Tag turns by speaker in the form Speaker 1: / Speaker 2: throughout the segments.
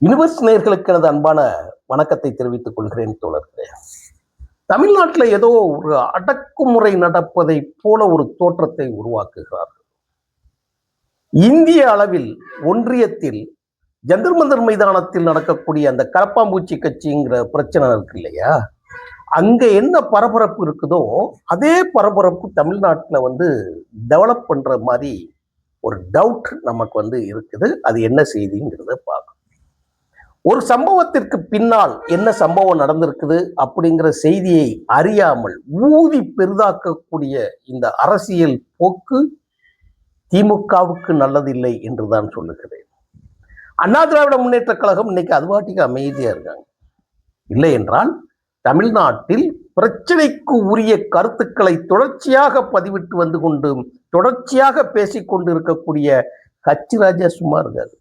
Speaker 1: Universe நேயர்களுக்கு எனது அன்பான வணக்கத்தை தெரிவித்துக் கொள்கிறேன் தோழர்களே. தமிழ்நாட்டில் ஏதோ ஒரு அடக்குமுறை நடப்பதை போல ஒரு தோற்றத்தை உருவாக்குகிறார்கள். இந்திய அளவில் ஒன்றியத்தில் ஜந்தர் மந்தர் மைதானத்தில் நடக்கக்கூடிய அந்த கரப்பாம்பூச்சி கட்சிங்கிற பிரச்சனை இருக்கு இல்லையா, அங்க என்ன பரபரப்பு இருக்குதோ அதே பரபரப்பு தமிழ்நாட்டில் டெவலப் பண்ற மாதிரி ஒரு டவுட் நமக்கு இருக்குது. அது என்ன செய்திங்கிறத பார்க்கணும். ஒரு சம்பவத்திற்கு பின்னால் என்ன சம்பவம் நடந்திருக்குது அப்படிங்கிற செய்தியை அறியாமல் ஊதி பெரிதாக்கக்கூடிய இந்த அரசியல் போக்கு திமுகவுக்கு நல்லதில்லை என்றுதான் சொல்லுகிறேன். அண்ணா திராவிட முன்னேற்ற கழகம் இன்னைக்கு அதுவாட்டிக்கு அமைதியா இருக்காங்க. இல்லை என்றால் தமிழ்நாட்டில் பிரச்சனைக்கு உரிய கருத்துக்களை தொடர்ச்சியாக பதிவிட்டு வந்து கொண்டு தொடர்ச்சியாக பேசிக்கொண்டு இருக்கக்கூடிய ஹச்ராஜா சும்மா இருக்காது.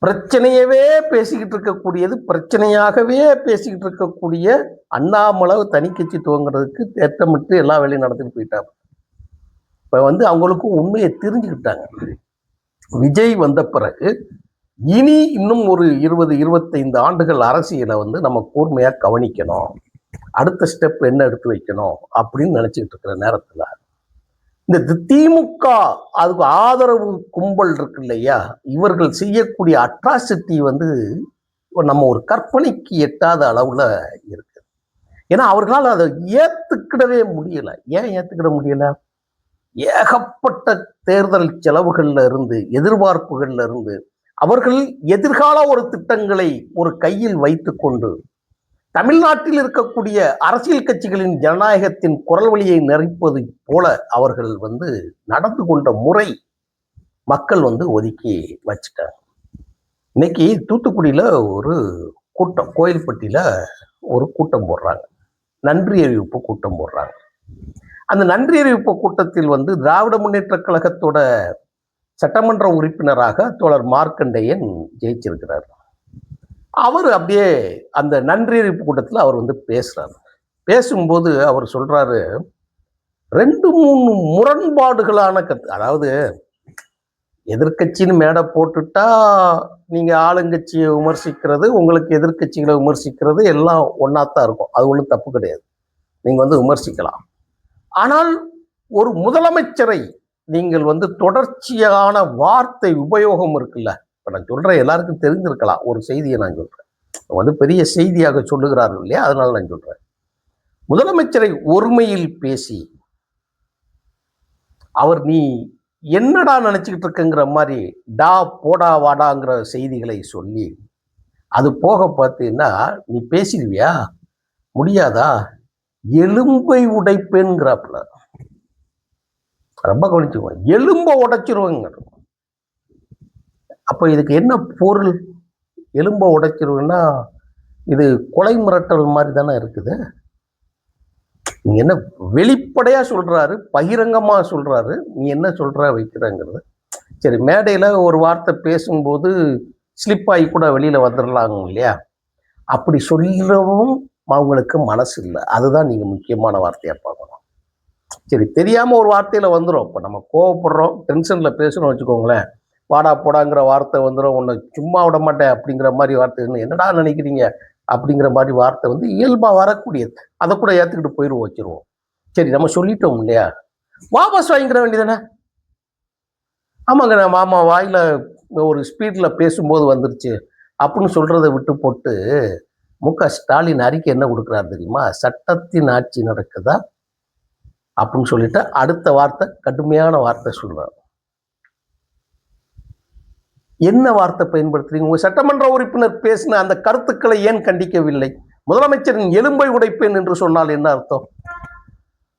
Speaker 1: பிரச்சனையவே பேசிக்கிட்டு இருக்கக்கூடியது, பிரச்சனையாகவே பேசிக்கிட்டு இருக்கக்கூடிய அண்ணாமலை தனி கட்சி துவங்குறதுக்கு திட்டமிட்டு எல்லா வேலையும் நடத்திட்டு போயிட்டாங்க. இப்ப அவங்களுக்கும் உண்மையை தெரிஞ்சுக்கிட்டாங்க. விஜய் வந்த பிறகு இனி இன்னும் ஒரு 20-25 ஆண்டுகள் அரசியலை நம்ம கூர்மையா கவனிக்கணும், அடுத்த ஸ்டெப் என்ன எடுத்து வைக்கணும் அப்படின்னு நினைச்சுக்கிட்டு இருக்கிற நேரத்துல இந்த திமுக அதுக்கு ஆதரவு கும்பல் இருக்கு இல்லையா, இவர்கள் செய்யக்கூடிய அட்ராசிட்டி நம்ம ஒரு கற்பனைக்கு எட்டாத அளவுல இருக்கு. ஏன்னா அவர்களால் அதை ஏத்துக்கிடவே முடியல. ஏன் ஏத்துக்கிட முடியல? ஏகப்பட்ட தேர்தல் செலவுகள்ல இருந்து, எதிர்பார்ப்புகள்ல இருந்து அவர்கள் எதிர்கால ஒரு திட்டங்களை ஒரு கையில் வைத்துக் கொண்டு தமிழ்நாட்டில் இருக்கக்கூடிய அரசியல் கட்சிகளின் ஜனநாயகத்தின் குரல் வழியை நிறைப்பது போல அவர்கள் நடந்து கொண்ட முறை மக்கள் ஒதுக்கி வச்சுட்டாங்க. இன்னைக்கு தூத்துக்குடியில ஒரு கூட்டம், கோயில்பட்டியில ஒரு கூட்டம் போடுறாங்க, நன்றி அறிவிப்பு கூட்டம் போடுறாங்க. அந்த நன்றி அறிவிப்பு கூட்டத்தில் திராவிட முன்னேற்ற கழகத்தோட சட்டமன்ற உறுப்பினராக தோழர் மார்க்கண்டேயன் ஜெயிச்சிருக்கிறார். அவர் அப்படியே அந்த நன்றி அறிவிப்பு கூட்டத்தில் அவர் பேசுறாரு. பேசும்போது அவர் சொல்றாரு, 2-3 முரண்பாடுகளான கருத்து. அதாவது எதிர்கட்சின்னு மேடை போட்டுட்டா நீங்க ஆளுங்கட்சியை விமர்சிக்கிறது, உங்களுக்கு எதிர்கட்சிகளை விமர்சிக்கிறது எல்லாம் ஒன்னாத்தான் இருக்கும். அது ஒன்றும் தப்பு கிடையாது, நீங்க விமர்சிக்கலாம். ஆனால் ஒரு முதலமைச்சரை நீங்கள் தொடர்ச்சியான வார்த்தை உபயோகம் இருக்குல்ல, இப்போ நான் சொல்கிறேன், எல்லாருக்கும் தெரிஞ்சிருக்கலாம். ஒரு செய்தியை நான் சொல்கிறேன், பெரிய செய்தியாக சொல்லுகிறார்கள் இல்லையா, அதனால நான் சொல்கிறேன். முதலமைச்சரை ஒருமையில் பேசி அவர் நீ என்னடா நினச்சிக்கிட்டு இருக்குங்கிற மாதிரி டா போடா வாடாங்கிற செய்திகளை சொல்லி, அது போக பார்த்தீங்கன்னா நீ பேசிடுவியா, முடியாதா, எலும்பை உடைப்பேன்கிறாப்புல. ரொம்ப கவனிச்சுக்குவோம், எலும்பை உடைச்சிருவாங்க. அப்போ இதுக்கு என்ன பொருள்? எலும்பை உடைச்சிருவுன்னா இது கொலை மிரட்டல் மாதிரி தானே இருக்குது. நீங்க என்ன வெளிப்படையா சொல்றாரு, பகிரங்கமா சொல்றாரு, நீ என்ன சொல்ற வைக்கிறங்கிறது. சரி, மேடையில ஒரு வார்த்தை பேசும்போது ஸ்லிப் ஆகி கூட வெளியில வந்துடலாங்க இல்லையா, அப்படி சொல்லவும் அவங்களுக்கு மனசு இல்லை. அதுதான் நீங்க முக்கியமான வார்த்தையா பார்க்கணும். சரி, தெரியாம ஒரு வார்த்தையில வந்துடும். இப்போ நம்ம கோவப்படுறோம், டென்ஷன்ல பேசுறோம் வச்சுக்கோங்களேன், வாடா போடாங்கிற வார்த்தை வந்துடும், உன்னை சும்மா விட மாட்டேன் அப்படிங்கிற மாதிரி வார்த்தை, என்னடா நினைக்கிறீங்க அப்படிங்கிற மாதிரி வார்த்தை இயல்பா வரக்கூடியது. அதை கூட ஏத்துக்கிட்டு போயிடுவோம், வச்சிருவோம். சரி, நம்ம சொல்லிட்டோம் இல்லையா, வாபஸ் வாங்கிக்கிற வேண்டியதானே. ஆமாங்க, நான் மாமா வாயில ஒரு ஸ்பீட்ல பேசும்போது வந்துருச்சு அப்படின்னு சொல்றதை விட்டு போட்டு மு.க. ஸ்டாலின் அறிக்கை என்ன கொடுக்குறாரு தெரியுமா, சட்டத்தின் ஆட்சி நடக்குதா அப்படின்னு சொல்லிட்டு அடுத்த வார்த்தை கடுமையான வார்த்தை சொல்றாரு. என்ன வார்த்தை பயன்படுத்துறீங்க? உங்க சட்டமன்ற உறுப்பினர் பேசின அந்த கருத்துக்களை ஏன் கண்டிக்கவில்லை? முதலமைச்சரின் எலும்பை உடைப்பேன் என்று சொன்னால் என்ன அர்த்தம்?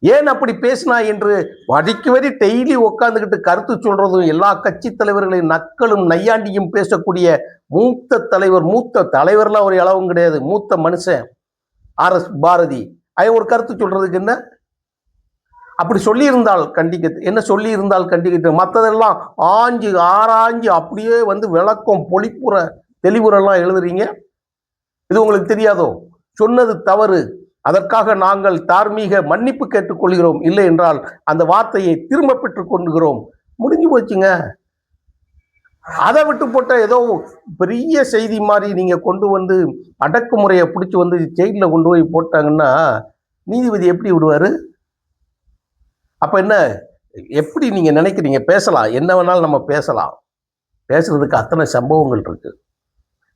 Speaker 1: ஏன் அப்படி பேசினா என்று வடிக்கு வரி டெய்லி உட்காந்துக்கிட்டு கருத்து சொல்றதும், எல்லா கட்சி தலைவர்களின் நக்களும் நையாண்டியும் பேசக்கூடிய மூத்த தலைவர்லாம் ஒரு அளவும் கிடையாது, மூத்த மனுஷன் RS பாரதி, ஒரு கருத்து சொல்றதுக்கு என்ன? அப்படி சொல்லி இருந்தால் கண்டிக்கிட்டு மற்றதெல்லாம் ஆராய்ஞ்சு அப்படியே விளக்கம் பொழிப்புற தெளிவுரெல்லாம் எழுதுறீங்க. இது உங்களுக்கு தெரியாதோ? சொன்னது தவறு, அதற்காக நாங்கள் தார்மீக மன்னிப்பு கேட்டுக்கொள்கிறோம், இல்லை என்றால் அந்த வார்த்தையை திரும்ப பெற்றுக் கொள்கிறோம். முடிஞ்சு போச்சுங்க. அதை விட்டு போட்ட ஏதோ பெரிய செய்தி மாதிரி நீங்க கொண்டு வந்து அடக்குமுறையை பிடிச்சி வந்து ஜெயிலில் கொண்டு போய் போட்டாங்கன்னா நீதிபதி எப்படி விடுவாரு? அப்ப என்ன, எப்படி நீங்க நினைக்கிறீங்க? பேசலாம், என்ன வேணாலும் நம்ம பேசலாம், பேசுறதுக்கு அத்தனை சம்பவங்கள் இருக்கு.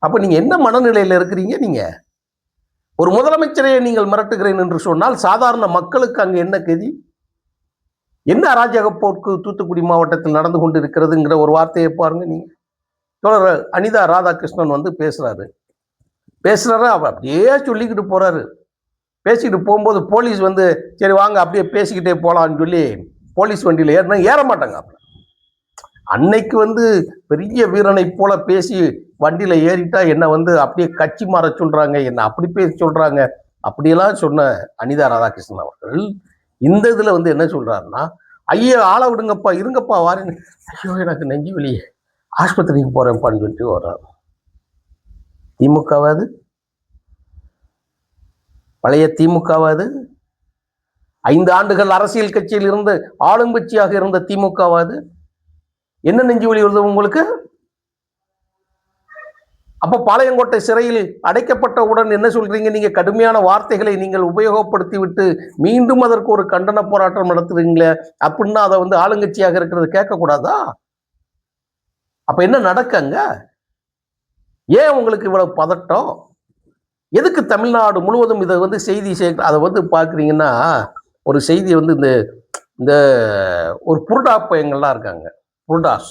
Speaker 1: அப்ப நீங்க என்ன மனநிலையில இருக்கிறீங்க? நீங்க ஒரு முதலமைச்சரையே நீங்கள் மிரட்டுகிறேன் என்று சொன்னால் சாதாரண மக்களுக்கு அங்க என்ன கதி? என்ன அராஜக போக்கு தூத்துக்குடி மாவட்டத்தில் நடந்து கொண்டு இருக்கிறதுங்கிற ஒரு வார்த்தையை பாருங்க. நீங்க தோழர் அனிதா ராதாகிருஷ்ணன் வந்து பேசுறாரு, அவர் அப்படியே சொல்லிக்கிட்டு போறாரு. பேசிக்கிட்டு போகும்போது போலீஸ் வந்து சரி வாங்க அப்படியே பேசிக்கிட்டே போலான்னு சொல்லி போலீஸ் வண்டியில் ஏற மாட்டாங்க. அன்னைக்கு வந்து பெரிய வீரனை போல பேசி வண்டியில ஏறிட்டா என்ன வந்து அப்படியே கட்சி மாற சொல்றாங்க, என்ன அப்படி பேசி சொல்றாங்க, அப்படியெல்லாம் சொன்ன அனிதா ராதாகிருஷ்ணன் அவர்கள் இந்த இதுல வந்து என்ன சொல்றாருன்னா, ஐயோ ஆளை விடுங்கப்பா, இருங்கப்பா வாரேன்னு, ஐயோ எனக்கு நெஞ்சு வெளியே ஆஸ்பத்திரிக்கு போறேன்ப்பான்னு சொல்லிட்டு வர்றாரு. திமுகவாது, பழைய திமுகவாது, 5 ஆண்டுகள் அரசியல் கட்சியில் இருந்து ஆளுங்கட்சியாக இருந்த திமுகவாது, என்ன நெஞ்சு வலி வருது உங்களுக்கு? அப்ப பாளையங்கோட்டை சிறையில் அடைக்கப்பட்டவுடன் என்ன சொல்றீங்க? நீங்க கடுமையான வார்த்தைகளை நீங்கள் உபயோகப்படுத்தி விட்டு மீண்டும் அதற்கு ஒரு கண்டன போராட்டம் நடத்துறீங்களே, அப்படின்னா அதை வந்து ஆளுங்கட்சியாக இருக்கிறது கேட்கக்கூடாதா? அப்ப என்ன நடக்கங்க? ஏன் உங்களுக்கு இவ்வளவு பதட்டம்? எதுக்கு தமிழ்நாடு முழுவதும் இதை வந்து செய்தி அதை வந்து பாக்குறீங்கன்னா, ஒரு செய்தி வந்து இந்த ஒரு புருடா பையங்கள்லாம் இருக்காங்க, புருடாஸ்,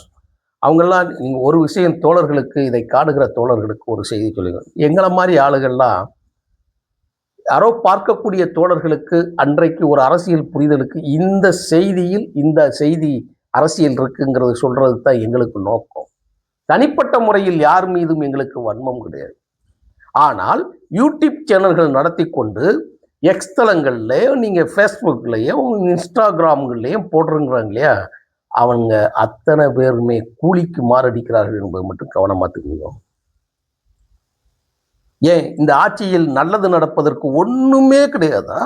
Speaker 1: அவங்கெல்லாம் நீங்கள் ஒரு விஷயம் தோழர்களுக்கு, இதை காடுகிற தோழர்களுக்கு ஒரு செய்தி சொல்லுங்க. எங்களை மாதிரி ஆளுகள்லாம் யாரோ பார்க்கக்கூடிய தோழர்களுக்கு அன்றைக்கு ஒரு அரசியல் புரிதலுக்கு இந்த செய்தியில் இந்த செய்தி அரசியல் இருக்குங்கிறது சொல்றது தான் எங்களுக்கு நோக்கம். தனிப்பட்ட முறையில் யார் மீதும் எங்களுக்கு வன்மம் கிடையாது. ஆனால் யூடியூப் சேனல்கள் நடத்தி கொண்டு எக்ஸ் தளங்கள்லையும் நீங்கள் ஃபேஸ்புக்லையும் இன்ஸ்டாகிராம்கள்லையும் போடுறங்கிறாங்க இல்லையா, அவங்க அத்தனை பேருமே கூலிக்கு மாரடிக்கிறார்கள் என்பது மட்டும் கவனமா தெரியும். ஏன் இந்த ஆட்சியில் நல்லது நடப்பதற்கு ஒண்ணுமே கிடையாதா?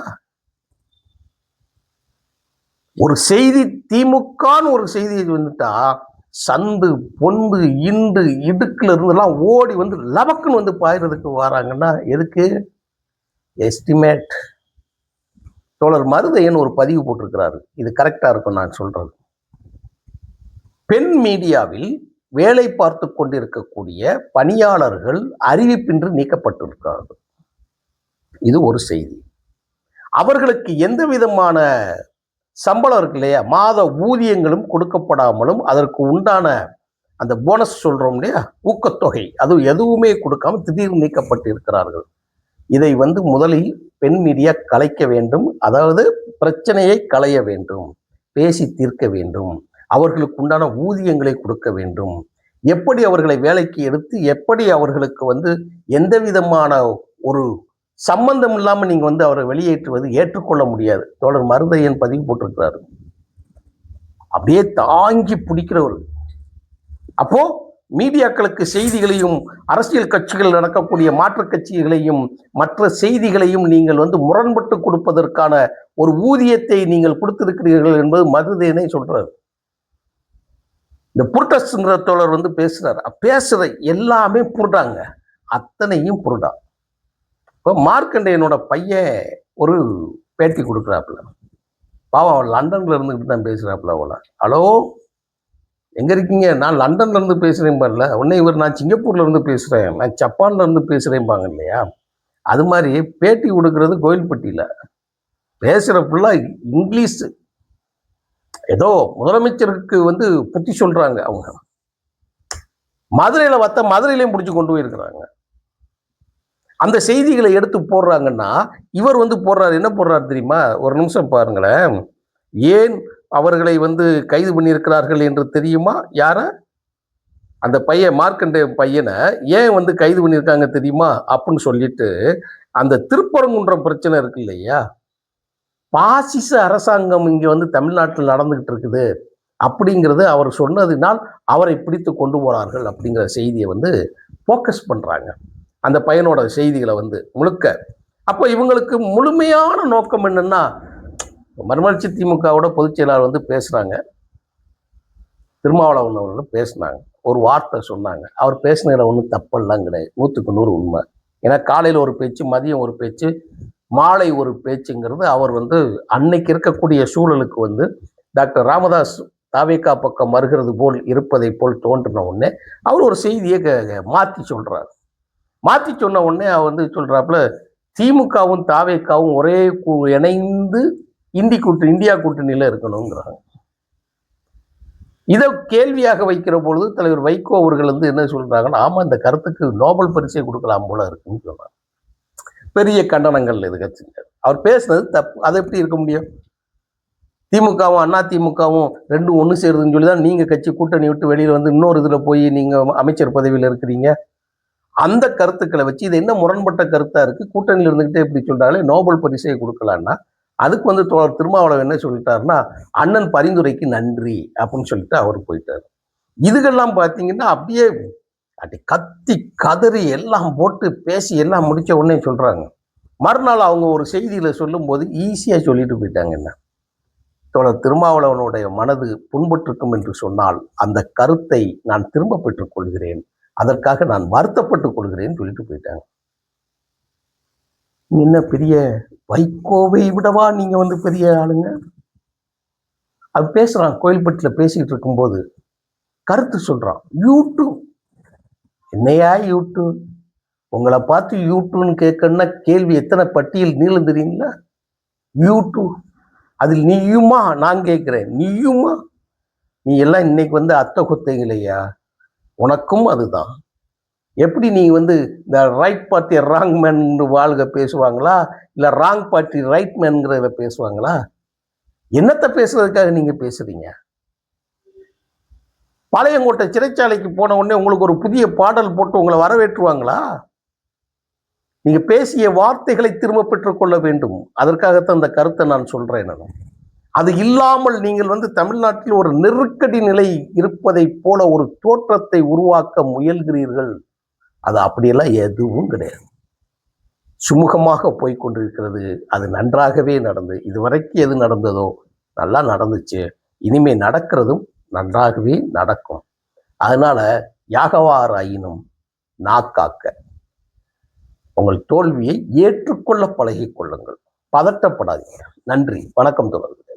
Speaker 1: ஒரு செய்தி திமுகன்னு ஒரு செய்தி வந்துட்டா சந்து பொந்து இண்டு இடுக்குல இருந்தெல்லாம் ஓடி வந்து லபக்குன்னு வந்து பாயறதுக்கு வராங்கன்னா எதுக்கு? எஸ்டிமேட். தோழர் மருதையன் ஒரு பதிவு போட்டிருக்கிறாரு, இது கரெக்டா இருக்கும் நான் சொல்றது. பெண் மீடியாவில் வேலை பார்த்து கொண்டிருக்கக்கூடிய பணியாளர்கள் அறிவிப்பின்றி நீக்கப்பட்டிருக்கிறார்கள். இது ஒரு செய்தி. அவர்களுக்கு எந்த விதமான சம்பளம் இருக்கு இல்லையா, மாத ஊதியங்களும் கொடுக்கப்படாமலும் அதற்கு உண்டான அந்த போனஸ் சொல்றோம் இல்லையா, ஊக்கத்தொகை, அது எதுவுமே கொடுக்காம திடீர்னு நீக்கப்பட்டு இருக்கிறார்கள். இதை வந்து முதலில் பெண் மீடியா கலைக்க வேண்டும். அதாவது பிரச்சனையை களைய வேண்டும், பேசி தீர்க்க வேண்டும், அவர்களுக்கு உண்டான ஊதியங்களை கொடுக்க வேண்டும். எப்படி அவர்களை வேலைக்கு எடுத்து எப்படி அவர்களுக்கு வந்து எந்த விதமான ஒரு சம்பந்தம் இல்லாமல் நீங்க வந்து அவரை வெளியேற்றுவது ஏற்றுக்கொள்ள முடியாது. தோழர் மருதையன் பதிவு போட்டிருக்கிறாரு, அப்படியே தாங்கி பிடிக்கிறவர். அப்போ மீடியாக்களுக்கு செய்திகளையும் அரசியல் கட்சிகள் நடக்கக்கூடிய மாற்று கட்சிகளையும் மற்ற செய்திகளையும் நீங்கள் வந்து முரண்பட்டு கொடுப்பதற்கான ஒரு ஊதியத்தை நீங்கள் கொடுத்திருக்கிறீர்கள் என்பது மருதையனை சொல்றாரு. இந்த புருட்டஸ்ங்கிற தோழர் வந்து பேசுற எல்லாமே புருடாங்க, அத்தனையும் புருடா. இப்போ மார்க்கண்டேயனோட பையன் ஒரு பேட்டி கொடுக்குறாப்புல, பாவம் அவன் லண்டன்ல இருந்துகிட்டு தான் பேசுறாப்புல. அவளை ஹலோ எங்க இருக்கீங்க? நான் லண்டன்ல இருந்து பேசுறேன் பாருல, உடனே இவர் நான் சிங்கப்பூர்ல இருந்து பேசுறேன், நான் ஜப்பான்ல இருந்து பேசுறேன்பாங்க இல்லையா, அது மாதிரி பேட்டி கொடுக்கறது கோயில்பட்டியில பேசுற ஃபுல்லா இங்கிலீஷ். ஏதோ முதலமைச்சருக்கு வந்து புத்தி சொல்றாங்க அவங்க. மதுரையில மதுரையிலையும் பிடிச்சி கொண்டு போயிருக்கிறாங்க. அந்த செய்திகளை எடுத்து போடுறாங்கன்னா இவர் வந்து போடுறாரு, என்ன போடுறாரு தெரியுமா? ஒரு நிமிஷம் பாருங்களேன். ஏன் அவர்களை வந்து கைது பண்ணியிருக்கிறார்கள் என்று தெரியுமா? யார? அந்த பையன், மார்க்கண்டே பையனை ஏன் வந்து கைது பண்ணியிருக்காங்க தெரியுமா அப்படின்னு சொல்லிட்டு, அந்த திருப்பரங்குன்றம் பிரச்சனை இருக்கு இல்லையா, பாசிச அரசாங்கம் இங்க வந்து தமிழ்நாட்டில் நடந்துகிட்டு இருக்குது அப்படிங்கிறது அவர் சொன்னதினால் அவரை பிடித்து கொண்டு போறார்கள் அப்படிங்கிற செய்தியை வந்து போக்கஸ் பண்றாங்க அந்த பையனோட செய்திகளை வந்து முழுக்க. அப்போ இவங்களுக்கு முழுமையான நோக்கம் என்னன்னா, மறுமலர்ச்சி திமுகவோட பொதுச் செயலாளர் வந்து பேசுறாங்க, திருமாவளவன் அவர்கள் பேசினாங்க, ஒரு வார்த்தை சொன்னாங்க. அவர் பேசினதுல ஒன்றும் தப்பெல்லாம் கிடையாது, 100க்கு 100 உண்மை. ஏன்னா காலையில் ஒரு பேச்சு, மதியம் ஒரு பேச்சு, மாலை ஒரு பேச்சுங்கிறது அவர் வந்து அன்னைக்கு இருக்கக்கூடிய சூழலுக்கு வந்து டாக்டர் ராமதாஸ் தாவேகா பக்கம் வருகிறது போல் இருப்பதை போல் தோன்றின உடனே அவர் ஒரு செய்தியை மாற்றி சொல்றார். மாற்றி சொன்ன உடனே அவர் வந்து சொல்றாப்புல, திமுகவும் தாவேகாவும் ஒரே இணைந்து இந்தியா கூட்டணியில இருக்கணுங்கிறாங்க. இதை கேள்வியாக வைக்கிற பொழுது தலைவர் வைகோ அவர்கள் வந்து என்ன சொல்றாங்கன்னா, ஆமா இந்த கருத்துக்கு நோபல் பரிசை கொடுக்கலாம் போல இருக்குன்னு சொன்னாங்க. பெரிய கண்டனங்கள் இது கட்சிங்க. அவர் பேசுனது தப்பு. அது எப்படி இருக்க முடியும்? திமுகவும் அண்ணா திமுகவும் ரெண்டும் ஒன்று சேருதுன்னு சொல்லி தான் நீங்க கட்சி கூட்டணி விட்டு வெளியில் வந்து இன்னொரு இதில் போய் நீங்க அமைச்சர் பதவியில் இருக்கிறீங்க. அந்த கருத்துக்களை வச்சு இது என்ன முரண்பட்ட கருத்தா இருக்கு, கூட்டணியில் இருந்துகிட்டே எப்படி சொல்றாங்களே நோபல் பரிசை கொடுக்கலான்னா, அதுக்கு வந்து திருமாவளவன் என்ன சொல்லிட்டாருன்னா, அண்ணன் பரிந்துரைக்கு நன்றி அப்படின்னு சொல்லிட்டு அவர் போயிட்டாரு. இதுகெல்லாம் பார்த்தீங்கன்னா அப்படியே அப்படி கத்தி கதறி எல்லாம் போட்டு பேசி எல்லாம் முடிச்ச உடனே சொல்றாங்க. மறுநாள் அவங்க ஒரு செய்தியில சொல்லும் போது ஈஸியா சொல்லிட்டு போயிட்டாங்க. என்ன தோழர் திருமாவளவனுடைய மனது புண்பட்டிருக்கும் என்று சொன்னால் அந்த கருத்தை நான் திரும்ப பெற்றுக் கொள்கிறேன், அதற்காக நான் வருத்தப்பட்டுக் கொள்கிறேன் சொல்லிட்டு போயிட்டாங்க. என்ன பெரிய வைகோவை விடவா நீங்க வந்து பெரிய ஆளுங்க? அது பேசுறான், கோயில்பட்டியில் பேசிக்கிட்டு இருக்கும்போது கருத்து சொல்றான். யூடியூப் என்னையா யூடியூப், உங்களை பார்த்து யூடியூப்னு கேட்கணும்னா கேள்வி எத்தனை பட்டியல் நீளம் தெரியுங்களா? யூடியூப் அதில் நீயுமா நான் கேட்கிறேன், நீயுமா? நீ எல்லாம் இன்னைக்கு வந்து அத்தை கொத்தைங்களையா? உனக்கும் அதுதான். எப்படி நீ வந்து இந்த ரைட் பார்ட்டி ராங் மேன் வாழ்க பேசுவாங்களா, இல்ல ராங் பார்ட்டி ரைட் மேன்ங்கிறத பேசுவாங்களா? என்னத்தை பேசுறதுக்காக நீங்க பேசுறீங்க? பாளையங்கோட்டை சிறைச்சாலைக்கு போன உடனே உங்களுக்கு ஒரு புதிய பாடல் போட்டு உங்களை வரவேற்றுவாங்களா? நீங்க பேசிய வார்த்தைகளை திரும்ப பெற்றுக்கொள்ள வேண்டும். அதற்காகத்தான் இந்த கருத்தை நான் சொல்றேன். நான் அது இல்லாமல் நீங்கள் வந்து தமிழ்நாட்டில் ஒரு நெருக்கடி நிலை இருப்பதை போல ஒரு தோற்றத்தை உருவாக்க முயல்கிறீர்கள். அது அப்படியெல்லாம் எதுவும் கிடையாது. சுமூகமாக போய்கொண்டிருக்கிறது. அது நன்றாகவே நடந்து இதுவரைக்கும் எது நடந்ததோ நல்லா நடந்துச்சு. இனிமே நடக்கிறதும் நன்றாகவே நடக்கும். அதனால யாகவாராயினும் நாக்காக்க உங்கள் தோல்வியை ஏற்றுக்கொள்ள பழகிக் கொள்ளுங்கள். பதட்டப்படாதீங்க. நன்றி, வணக்கம் தொடர்ந்து.